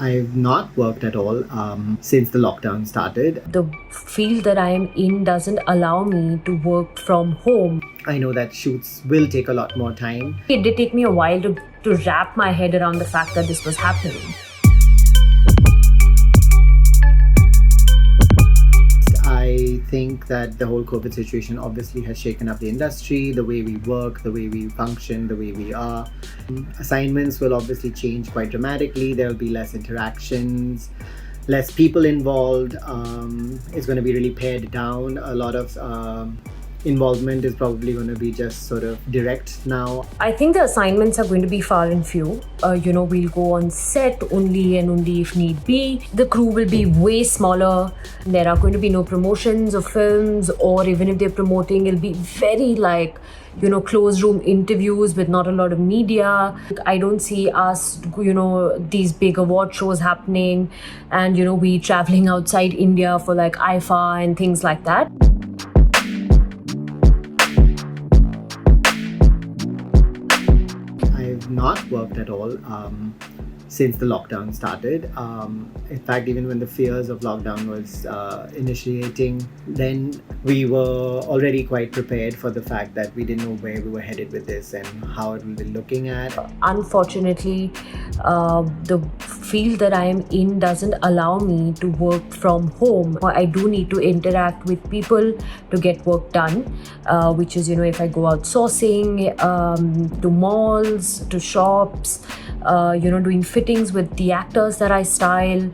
I've not worked at all since the lockdown started. The field that I am in doesn't allow me to work from home. I know that shoots will take a lot more time. It did take me a while to wrap my head around the fact that this was happening. I think that the whole COVID situation obviously has shaken up the industry, the way we work, the way we function, the way we are. Assignments will obviously change quite dramatically. There will be less interactions, less people involved. It's going to be really pared down. A lot of involvement is probably going to be just sort of direct now. I think the assignments are going to be far and few. We'll go on set only and only if need be. The crew will be way smaller. There are going to be no promotions of films, or even if they're promoting, it'll be very closed room interviews with not a lot of media. I don't see us, these big award shows happening and, we traveling outside India for like IFA and things like that. I've not worked at all since the lockdown started. In fact, even when the fears of lockdown was initiating, then we were already quite prepared for the fact that we didn't know where we were headed with this and how it will be looking at. Unfortunately, the field that I am in doesn't allow me to work from home. I do need to interact with people to get work done, which is, if I go out sourcing, to malls, to shops, doing fittings with the actors that I style,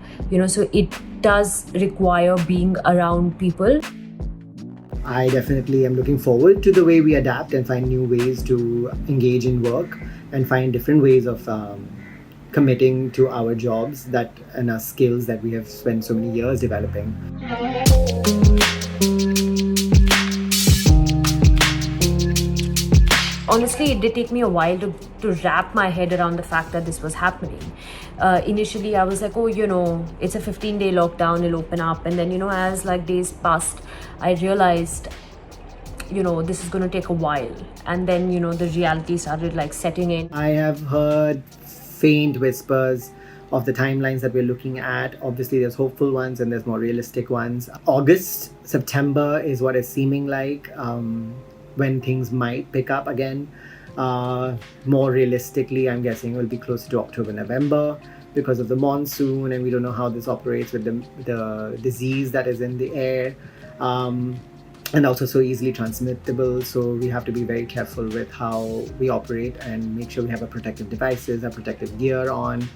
so it does require being around people. I definitely am looking forward to the way we adapt and find new ways to engage in work and find different ways of committing to our jobs and our skills that we have spent so many years developing. Honestly, it did take me a while to wrap my head around the fact that this was happening. Initially, I was like, it's a 15-day lockdown, it'll open up. And then, as days passed, I realized, this is going to take a while. And then, the reality started setting in. I have heard faint whispers of the timelines that we're looking at. Obviously, there's hopeful ones and there's more realistic ones. August, September is what it's seeming like. When things might pick up again. More realistically, I'm guessing it will be closer to October, November because of the monsoon, and we don't know how this operates with the disease that is in the air, and also so easily transmittable. So we have to be very careful with how we operate and make sure we have our protective devices, our protective gear on.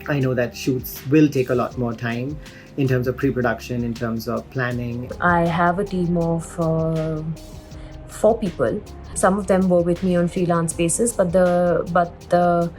I know that shoots will take a lot more time in terms of pre-production, in terms of planning. I have a team of 4 people. Some of them work with me on freelance basis, but the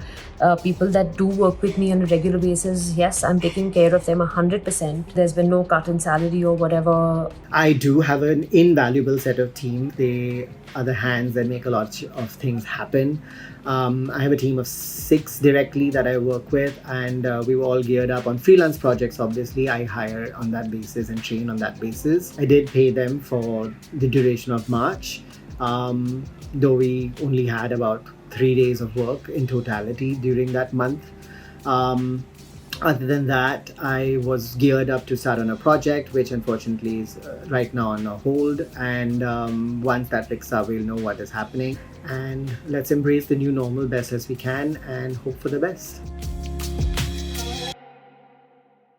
people that do work with me on a regular basis, yes, I'm taking care of them 100%. There's been no cut in salary or whatever. I do have an invaluable set of team. They are the hands that make a lot of things happen. I have a team of 6 directly that I work with, and we were all geared up on freelance projects. Obviously, I hire on that basis and train on that basis. I did pay them for the duration of March, though we only had about 3 days of work in totality during that month. Other than that, I was geared up to start on a project, which unfortunately is right now on a hold. And once that picks up, we'll know what is happening. And let's embrace the new normal best as we can and hope for the best.